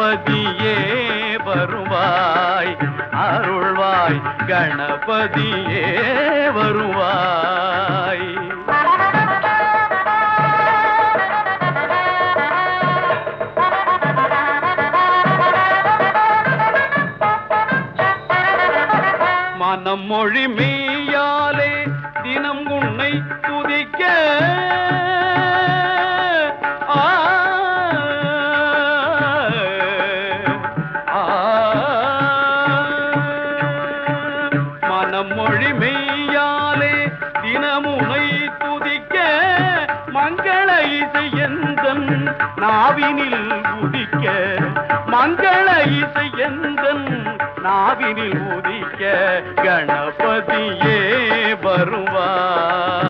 கணபதியே வருவாய், அருள்வாய் கணபதியே வருவாய். மனம் மொழி மெய்யாலே தினம் உன்னை துதிக்க மனம் மொழி மெய்யாலே தினமுனை துதிக்க மங்கள இசை எந்தன் நாவினில் உதிக்க, மங்கள இசை எந்தன் நாவினில் உதிக்க கணபதியே வருவாய்.